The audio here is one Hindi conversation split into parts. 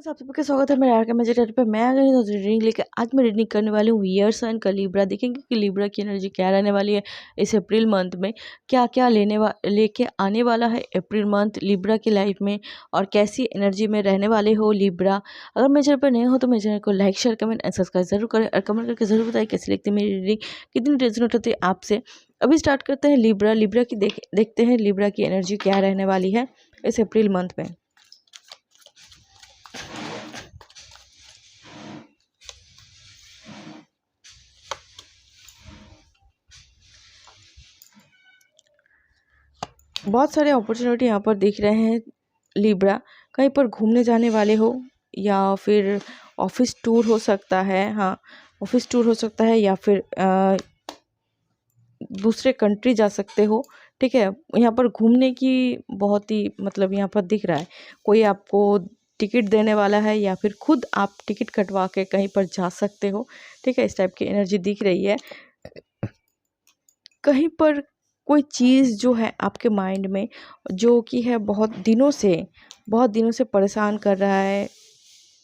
बस आप सभी का स्वागत है मेरे आर के पे। मैं अगर रीडिंग लेके आज मैं रीडिंग करने वाली हूँ ईयर साइन का लिब्रा। देखेंगे कि लिब्रा की एनर्जी क्या रहने वाली है इस अप्रैल मंथ में, क्या क्या लेके आने वाला है अप्रैल मंथ लिब्रा की लाइफ में, और कैसी एनर्जी में रहने वाले हो लिब्रा। अगर मेरे चैनल पर नए हो तो मेरे चैनल को like share comment and subscribe जरूर करें, और कमेंट करके जरूर बताएं कैसी लगती है मेरी रीडिंग, कितनी रेजोनेट होती है आपसे। अभी स्टार्ट करते हैं लिब्रा की देखते हैं लिब्रा की एनर्जी क्या रहने वाली है इस अप्रैल मंथ में। बहुत सारे अपॉर्चुनिटी यहाँ पर दिख रहे हैं लिब्रा। कहीं पर घूमने जाने वाले हो, या फिर ऑफिस टूर हो सकता है। हाँ, ऑफिस टूर हो सकता है, या फिर दूसरे कंट्री जा सकते हो। ठीक है, यहाँ पर घूमने की बहुत ही मतलब यहाँ पर दिख रहा है। कोई आपको टिकट देने वाला है, या फिर खुद आप टिकट कटवा के कहीं पर जा सकते हो। ठीक है, इस टाइप की एनर्जी दिख रही है। कहीं पर कोई चीज़ जो है आपके माइंड में, जो कि है बहुत दिनों से परेशान कर रहा है,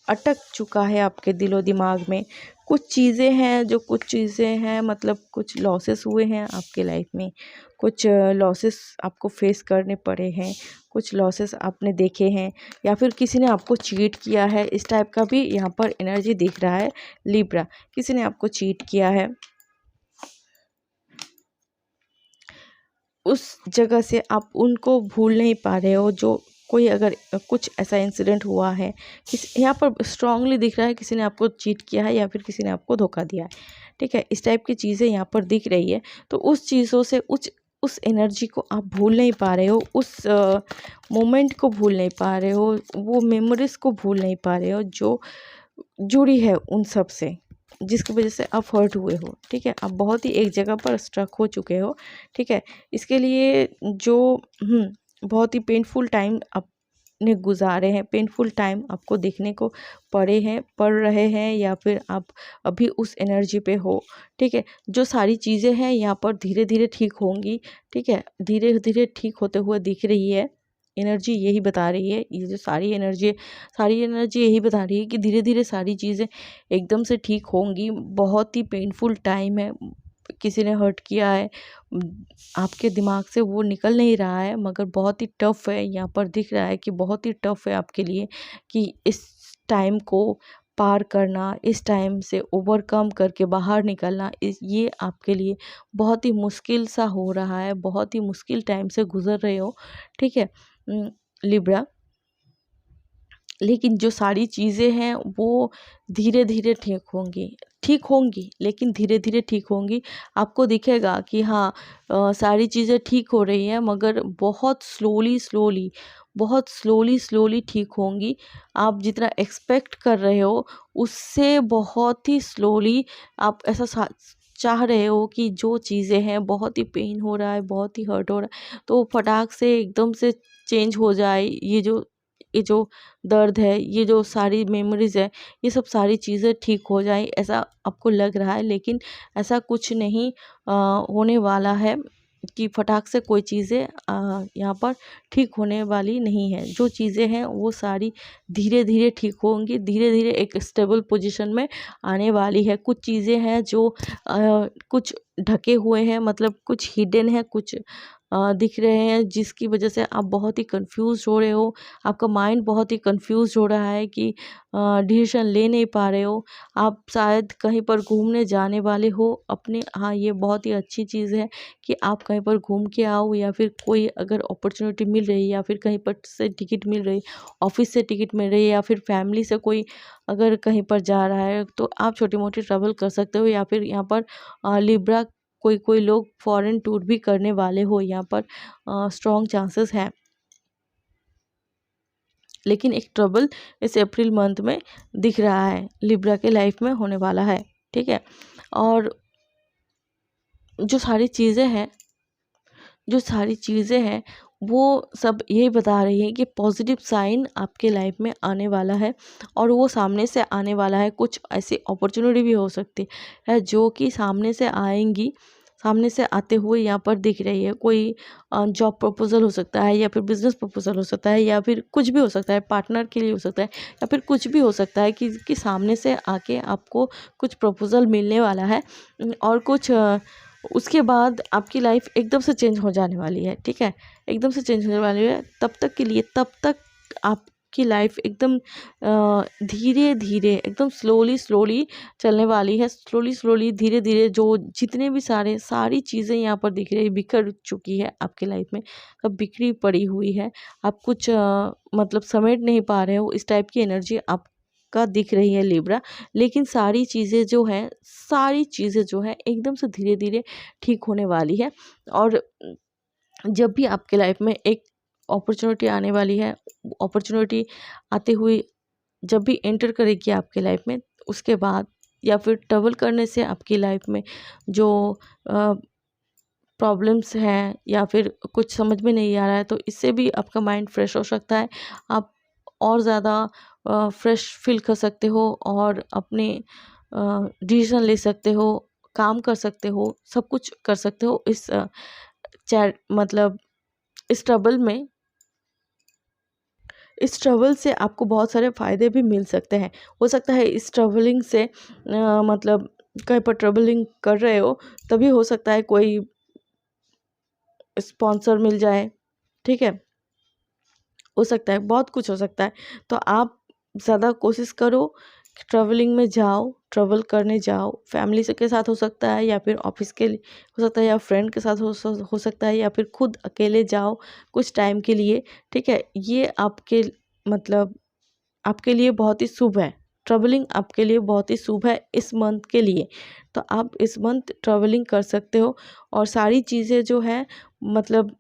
अटक चुका है आपके दिलो दिमाग में। कुछ चीज़ें हैं मतलब कुछ लॉसेस हुए हैं आपके लाइफ में, कुछ लॉसेस आपको फेस करने पड़े हैं, कुछ लॉसेस आपने देखे हैं, या फिर किसी ने आपको चीट किया है। इस टाइप का भी यहाँ पर एनर्जी दिख रहा है लिब्रा। किसी ने आपको चीट किया है, उस जगह से आप उनको भूल नहीं पा रहे हो। जो कोई अगर कुछ ऐसा इंसिडेंट हुआ है, किसी यहाँ पर स्ट्रांगली दिख रहा है किसी ने आपको चीट किया है, या फिर किसी ने आपको धोखा दिया है। ठीक है, इस टाइप की चीज़ें यहाँ पर दिख रही है। तो उस चीज़ों से उस एनर्जी को आप भूल नहीं पा रहे हो, उस मोमेंट को भूल नहीं पा रहे हो, वो मेमोरीज को भूल नहीं पा रहे हो जो जुड़ी है उन सब से, जिसकी वजह से आप हर्ट हुए हो। ठीक है, आप बहुत ही एक जगह पर स्ट्रक हो चुके हो। ठीक है, इसके लिए जो बहुत ही पेनफुल टाइम आपने गुजारे हैं, पेनफुल टाइम आपको देखने को पड़ रहे हैं, या फिर आप अभी उस एनर्जी पे हो। ठीक है, जो सारी चीज़ें हैं यहाँ पर धीरे धीरे ठीक होंगी। ठीक है, धीरे धीरे ठीक होते हुए दिख रही है एनर्जी, यही बता रही है। ये जो सारी एनर्जी यही बता रही है कि धीरे धीरे सारी चीज़ें एकदम से ठीक होंगी। बहुत ही पेनफुल टाइम है, किसी ने हर्ट किया है, आपके दिमाग से वो निकल नहीं रहा है, मगर बहुत ही टफ है। यहाँ पर दिख रहा है कि बहुत ही टफ है आपके लिए कि इस टाइम को पार करना, इस टाइम से ओवरकम करके बाहर निकलना, ये आपके लिए बहुत ही मुश्किल सा हो रहा है, बहुत ही मुश्किल टाइम से गुजर रहे हो। ठीक है लिब्रा, लेकिन जो सारी चीज़ें हैं वो धीरे धीरे ठीक होंगी, लेकिन धीरे धीरे ठीक होंगी। आपको दिखेगा कि हाँ, सारी चीज़ें ठीक हो रही हैं, मगर बहुत स्लोली ठीक होंगी। आप जितना एक्सपेक्ट कर रहे हो उससे बहुत ही स्लोली आप ऐसा चाह रहे हो कि जो चीज़ें हैं, बहुत ही पेन हो रहा है, बहुत ही हर्ट हो रहा है, तो फटाक से एकदम से चेंज हो जाए। ये जो दर्द है, ये जो सारी मेमोरीज़ है, ये सब सारी चीज़ें ठीक हो जाएँ, ऐसा आपको लग रहा है। लेकिन ऐसा कुछ नहीं होने वाला है कि फटाक से कोई चीज़ें यहाँ पर ठीक होने वाली नहीं है। जो चीज़ें हैं वो सारी धीरे धीरे ठीक होंगी, धीरे धीरे एक स्टेबल पोजीशन में आने वाली है। कुछ चीज़ें हैं जो कुछ ढके हुए हैं, मतलब कुछ हिडन है, कुछ दिख रहे हैं, जिसकी वजह से आप बहुत ही कंफ्यूज हो रहे हो। आपका माइंड बहुत ही कंफ्यूज हो रहा है कि डिसीजन ले नहीं पा रहे हो। आप शायद कहीं पर घूमने जाने वाले हो अपने। हाँ, ये बहुत ही अच्छी चीज़ है कि आप कहीं पर घूम के आओ, या फिर कोई अगर अपॉर्चुनिटी मिल रही है, या फिर कहीं पर से टिकट मिल रही, ऑफिस से टिकट मिल रही है, या फिर फैमिली से कोई अगर कहीं पर जा रहा है, तो आप छोटी मोटी ट्रैवल कर सकते हो। या फिर यहाँ पर लिब्रा कोई लोग फॉरेन टूर भी करने वाले हो, यहाँ पर स्ट्रॉन्ग चांसेस हैं। लेकिन एक ट्रबल इस अप्रैल मंथ में दिख रहा है, लिब्रा के लाइफ में होने वाला है। ठीक है, और जो सारी चीज़ें हैं वो सब यही बता रही हैं कि पॉजिटिव साइन आपके लाइफ में आने वाला है, और वो सामने से आने वाला है। कुछ ऐसी अपॉर्चुनिटी भी हो सकती है जो कि सामने से आएंगी, सामने से आते हुए यहाँ पर दिख रही है। कोई जॉब प्रपोजल हो सकता है, या फिर बिजनेस प्रपोजल हो सकता है, या फिर कुछ भी हो सकता है, पार्टनर के लिए हो सकता है, या फिर कुछ भी हो सकता है कि सामने से आके आपको कुछ प्रपोजल मिलने वाला है। और कुछ उसके बाद आपकी लाइफ एकदम से चेंज हो जाने वाली है, ठीक है, एकदम से चेंज होने वाली है। तब तक के लिए, तब तक आपकी लाइफ एकदम धीरे धीरे, एकदम स्लोली स्लोली चलने वाली है। स्लोली स्लोली, धीरे धीरे, जो जितने भी सारी चीज़ें यहाँ पर दिख रही है, बिखर चुकी है आपकी लाइफ में, सब बिखरी पड़ी हुई है। आप कुछ मतलब समेट नहीं पा रहे हो, इस टाइप की एनर्जी आपका दिख रही है लिब्रा। लेकिन सारी चीज़ें जो हैं, सारी चीज़ें जो है एकदम से धीरे धीरे ठीक होने वाली है। और जब भी आपके लाइफ में एक अपॉर्चुनिटी आने वाली है, अपॉर्चुनिटी आते हुए जब भी एंटर करेगी आपके लाइफ में, उसके बाद या फिर ट्रैवल करने से आपकी लाइफ में जो प्रॉब्लम्स हैं या फिर कुछ समझ में नहीं आ रहा है, तो इससे भी आपका माइंड फ्रेश हो सकता है। आप और ज़्यादा फ्रेश फील कर सकते हो, और अपने डिसीजन ले सकते हो, काम कर सकते हो, सब कुछ कर सकते हो इस मतलब इस ट्रबल में। इस ट्रैवल से आपको बहुत सारे फ़ायदे भी मिल सकते हैं। हो सकता है इस ट्रैवलिंग से मतलब कहीं पर ट्रैवलिंग कर रहे हो, तभी हो सकता है कोई स्पॉन्सर मिल जाए, ठीक है, हो सकता है, बहुत कुछ हो सकता है। तो आप ज़्यादा कोशिश करो कि ट्रैवलिंग में जाओ, ट्रैवल करने जाओ। फैमिली से के साथ हो सकता है, या फिर ऑफिस के लिए हो सकता है, या फ्रेंड के साथ हो सकता है, या फिर खुद अकेले जाओ कुछ टाइम के लिए, ठीक है। ये आपके मतलब आपके लिए बहुत ही शुभ है। ट्रैवलिंग आपके लिए बहुत ही शुभ है इस मंथ के लिए। तो आप इस मंथ ट्रैवलिंग कर सकते हो, और सारी चीज़ें जो है मतलब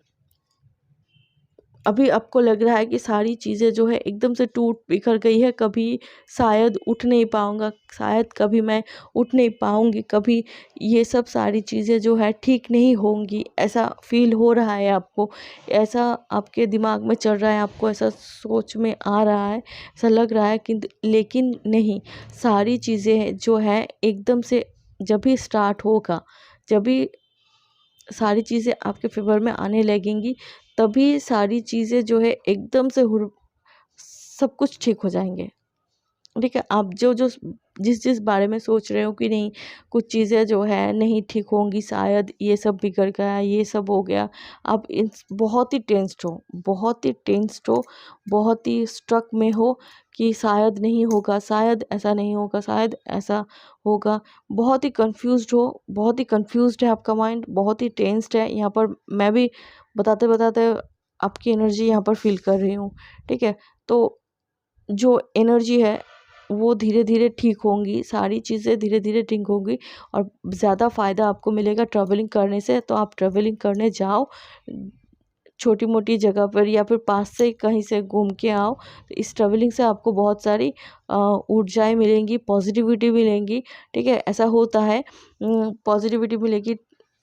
अभी आपको लग रहा है कि सारी चीज़ें जो है एकदम से टूट बिखर गई है, कभी शायद उठ नहीं पाऊँगा, शायद कभी मैं उठ नहीं पाऊँगी, कभी ये सब सारी चीज़ें जो है ठीक नहीं होंगी, ऐसा फ़ील हो रहा है आपको, ऐसा आपके दिमाग में चल रहा है, आपको ऐसा सोच में आ रहा है, ऐसा लग रहा है कि लेकिन नहीं, सारी चीज़ें जो है एकदम से जब भी स्टार्ट होगा, जब भी सारी चीज़ें आपके फ़ेवर में आने लगेंगी, तभी सारी चीज़ें जो है एकदम से हुर सब कुछ ठीक हो जाएँगे। ठीक है, आप जो जिस बारे में सोच रहे हो कि नहीं, कुछ चीज़ें जो है नहीं ठीक होंगी, शायद ये सब बिगड़ गया, ये सब हो गया, आप इन बहुत ही टेंस्ड हो, बहुत ही टेंस्ड हो, बहुत ही स्ट्रक में हो कि शायद नहीं होगा, शायद ऐसा नहीं होगा, शायद ऐसा होगा। बहुत ही कन्फ्यूज़्ड हो, बहुत ही कन्फ्यूज़्ड है आपका माइंड, बहुत ही टेंस्ड है। यहाँ पर मैं भी बताते-बताते आपकी एनर्जी यहाँ पर फ़ील कर रही हूँ, ठीक है। तो जो एनर्जी है वो धीरे धीरे ठीक होंगी, सारी चीज़ें धीरे धीरे ठीक होंगी, और ज़्यादा फ़ायदा आपको मिलेगा ट्रैवलिंग करने से। तो आप ट्रैवलिंग करने जाओ, छोटी मोटी जगह पर, या फिर पास से कहीं से घूम के आओ। तो इस ट्रैवलिंग से आपको बहुत सारी ऊर्जाएँ मिलेंगी, पॉजिटिविटी मिलेंगी, ठीक है। ऐसा होता है, पॉजिटिविटी मिलेगी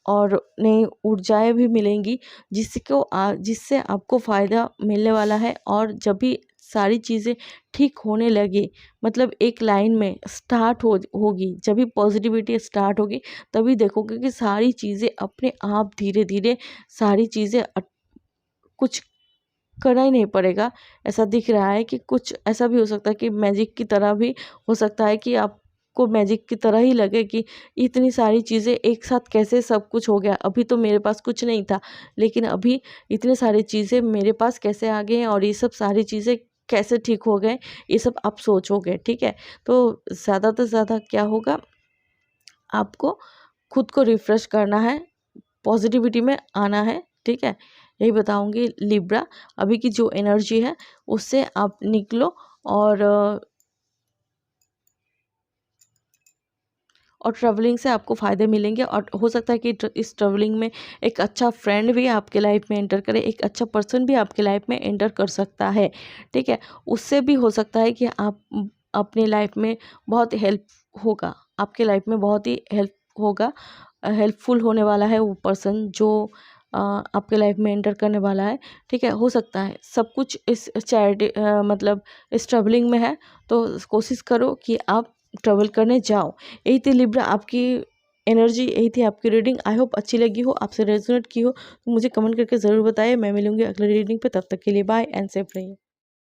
और नई ऊर्जाएँ भी मिलेंगी, जिससे आपको फ़ायदा मिलने वाला है। और जब भी सारी चीज़ें ठीक होने लगे, मतलब एक लाइन में स्टार्ट होगी, जब भी पॉजिटिविटी स्टार्ट होगी, तभी देखोगे कि सारी चीज़ें अपने आप धीरे धीरे सारी चीज़ें कुछ करना ही नहीं पड़ेगा। ऐसा दिख रहा है कि कुछ ऐसा भी हो सकता है कि मैजिक की तरह भी हो सकता है, कि आपको मैजिक की तरह ही लगे कि इतनी सारी चीज़ें एक साथ कैसे सब कुछ हो गया। अभी तो मेरे पास कुछ नहीं था, लेकिन अभी इतनी सारी चीज़ें मेरे पास कैसे आ गई हैं, और ये सब सारी चीज़ें कैसे ठीक हो गए, ये सब आप सोचोगे, ठीक है। तो ज़्यादा से ज़्यादा क्या होगा, आपको खुद को रिफ्रेश करना है, पॉजिटिविटी में आना है, ठीक है। यही बताऊंगी लिब्रा, अभी की जो एनर्जी है उससे आप निकलो, और ट्रैवलिंग से आपको फ़ायदे मिलेंगे। और हो सकता है कि इस ट्रैवलिंग में एक अच्छा फ्रेंड भी आपके लाइफ में एंटर करे, एक अच्छा पर्सन भी आपके लाइफ में एंटर कर सकता है, ठीक है। उससे भी हो सकता है कि आप अपनी लाइफ में बहुत हेल्प होगा, आपके लाइफ में बहुत ही हेल्प होगा, हेल्पफुल होने वाला है वो पर्सन जो आपके लाइफ में एंटर करने वाला है, ठीक है। हो सकता है सब कुछ इस चैरिटी मतलब इस ट्रैवलिंग में है। तो कोशिश करो कि आप ट्रैवल करने जाओ। यही थी लिब्रा आपकी एनर्जी यही थी आपकी रीडिंग। आई होप अच्छी लगी हो, आपसे रेजोनेट की हो, तो मुझे कमेंट करके ज़रूर बताइए। मैं मिलूंगी अगले रीडिंग पे, तब तक के लिए बाय एंड सेफ रहिए।